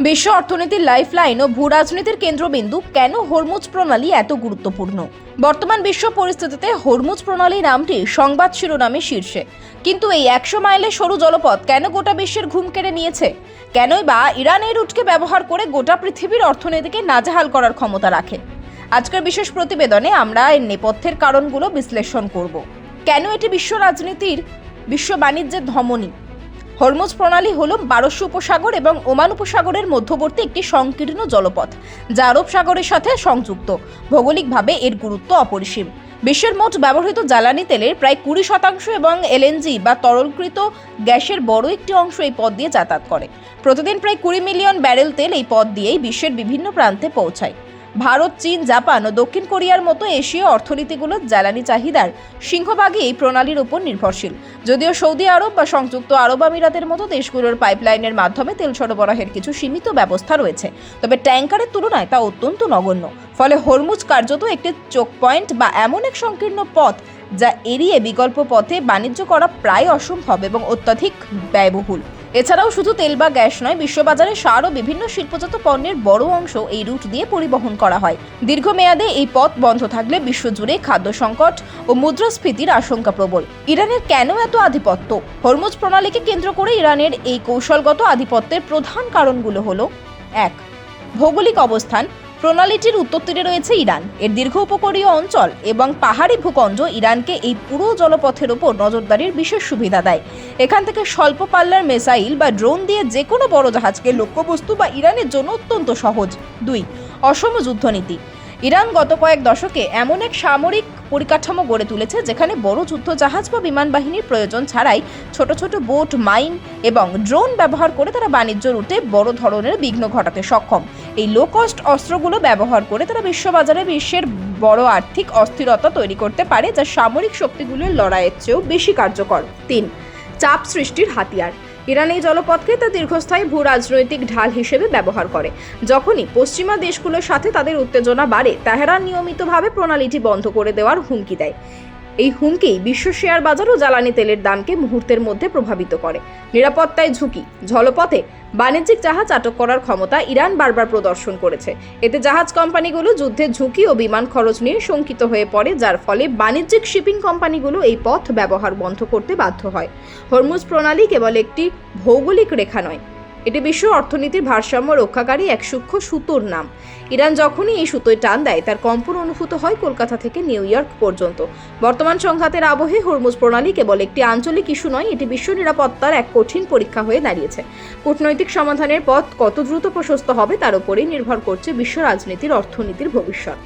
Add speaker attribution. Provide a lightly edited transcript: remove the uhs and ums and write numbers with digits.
Speaker 1: বিশ্ব অর্থনীতির লাইফলাইন ও ভূ রাজনীতির কেন্দ্রবিন্দু কেন হরমুজ প্রণালী এত গুরুত্বপূর্ণ? বর্তমান বিশ্ব পরিস্থিতিতে হরমুজ প্রণালী নামটি সংবাদ শিরোনামে শীর্ষে, কিন্তু এই 100 মাইলের সরু জলপথ কেন গোটা বিশ্বের ঘুম কেড়ে নিয়েছে? কেনই বা ইরান এই রুটকে ব্যবহার করে গোটা পৃথিবীর অর্থনীতিকে নাজেহাল করার ক্ষমতা রাখে? আজকের বিশেষ প্রতিবেদনে আমরা এর নেপথ্যের কারণগুলো বিশ্লেষণ করব। কেন এটি বিশ্ব রাজনীতির, বিশ্ব বাণিজ্যের ধমনী? হরমুজ প্রণালী হলো পারস্য উপসাগর এবং ওমান উপসাগরের মধ্যবর্তী একটি সংকীর্ণ জলপথ, যা আরব সাগরের সাথে সংযুক্ত। ভৌগোলিকভাবে এর গুরুত্ব অপরিসীম। বিশ্বের মোট ব্যবহৃত জ্বালানি তেলের প্রায় 20% এবং এলএনজি বা তরলকৃত গ্যাসের বড় একটি অংশ এই পথ দিয়ে যাতায়াত করে। প্রতিদিন প্রায় 20 মিলিয়ন ব্যারেল তেল এই পথ দিয়েই বিশ্বের বিভিন্ন প্রান্তে পৌঁছায়। ভারত, চীন, জাপান ও দক্ষিণ কোরিয়ার মতো এশীয় অর্থনীতিগুলোর জ্বালানি চাহিদার সিংহভাগই এই প্রণালীর উপর নির্ভরশীল। যদিও সৌদি আরব বা সংযুক্ত আরব আমিরাতের মতো দেশগুলোর পাইপলাইনের মাধ্যমে তেল সরবরাহের কিছু সীমিত ব্যবস্থা রয়েছে, তবে ট্যাঙ্কারের তুলনায় তা অত্যন্ত নগণ্য। ফলে হরমুজ কার্যত একটি চোক পয়েন্ট বা এমন এক সংকীর্ণ পথ যা এড়িয়ে বিকল্প পথে বাণিজ্য করা প্রায় অসম্ভব এবং অত্যাধিক ব্যয়বহুল। এছাড়াও শুধু তেল বা গ্যাস নয়, বিশ্ববাজারে সার ও বিভিন্ন শিল্পজাত পণ্যের বড় অংশ এই রুট দিয়ে পরিবহন করা হয়। দীর্ঘমেয়াদে এই পথ বন্ধ থাকলে বিশ্বজুড়ে খাদ্য সংকট ও মুদ্রাস্ফীতির আশঙ্কা প্রবল। ইরানের কেন এত আধিপত্য? হরমুজ প্রণালীকে কেন্দ্র করে ইরানের এই কৌশলগত আধিপত্যের প্রধান কারণগুলো হলো: 1. ভৌগোলিক অবস্থান। প্রণালীটির উত্তর তীরে রয়েছে ইরান। এর দীর্ঘ উপকূলীয় অঞ্চল এবং পাহাড়ি ভূখণ্ড ইরানকে এই পুরো জলপথের ওপর নজরদারির বিশেষ সুবিধা দেয়। এখান থেকে স্বল্প পাল্লার মিসাইল বা ড্রোন দিয়ে যে কোনো বড় জাহাজকে লক্ষ্যবস্তু বা ইরানের জন্য অত্যন্ত সহজ। 2. অসম যুদ্ধনীতি। ইরান গত কয়েক দশকে এমন এক সামরিক পরিকাঠামো গড়ে তুলেছে যেখানে বড় যুদ্ধ জাহাজ বা বিমান বাহিনীর প্রয়োজন ছাড়াই ছোট ছোট বোট, মাইন এবং ড্রোন ব্যবহার করে তারা বাণিজ্য রুটে বড় ধরনের বিঘ্ন ঘটাতে সক্ষম। এই লো কস্ট অস্ত্রগুলো ব্যবহার করে তারা বিশ্ববাজারে বিশ্বের বড় আর্থিক অস্থিরতা তৈরি করতে পারে, যা সামরিক শক্তিগুলোর লড়াইয়ের চেয়েও বেশি কার্যকর। 3. চাপ সৃষ্টির হাতিয়ার। ইরান এই জলপথকে তার দীর্ঘস্থায়ী ভূ রাজনৈতিক ঢাল হিসেবে ব্যবহার করে। যখনই পশ্চিমা দেশগুলোর সাথে তাদের উত্তেজনা বাড়ে, তেহরান নিয়মিতভাবে প্রণালীটি বন্ধ করে দেওয়ার হুমকি দেয়। এই হুমকি বিশ্ব শেয়ার বাজার ও জ্বালানি তেলের দামকে মুহূর্তের মধ্যে প্রভাবিত করে। নিরাপত্তায় ঝুঁকি। জলপথে বাণিজ্যিক জাহাজ আটক করার ক্ষমতা ইরান বারবার প্রদর্শন করেছে। এতে জাহাজ কোম্পানিগুলো যুদ্ধের ঝুঁকি ও বিমান খরচ নিয়ে শঙ্কিত হয়ে পড়ে, যার ফলে বাণিজ্যিক শিপিং কোম্পানিগুলো এই পথ ব্যবহার বন্ধ করতে বাধ্য হয়। হরমুজ প্রণালী কেবল একটি ভৌগোলিক রেখা নয়, এটি বিশ্ব অর্থনীতির ভারসাম্য রক্ষাকারী এক সূক্ষ্ম সুতোর নাম। ইরান যখনই এই সুতোয় টান দেয়, তার কম্পন অনুভূত হয় কলকাতা থেকে নিউ ইয়র্ক পর্যন্ত। বর্তমান সংঘাতের আবহে হরমুজ প্রণালী কেবল একটি আঞ্চলিক ইস্যু নয়, এটি বিশ্ব নিরাপত্তার এক কঠিন পরীক্ষা হয়ে দাঁড়িয়েছে। কূটনৈতিক সমাধানের পথ কত দ্রুত প্রশস্ত হবে তার উপরেই নির্ভর করছে বিশ্ব রাজনীতির, অর্থনীতির ভবিষ্যৎ।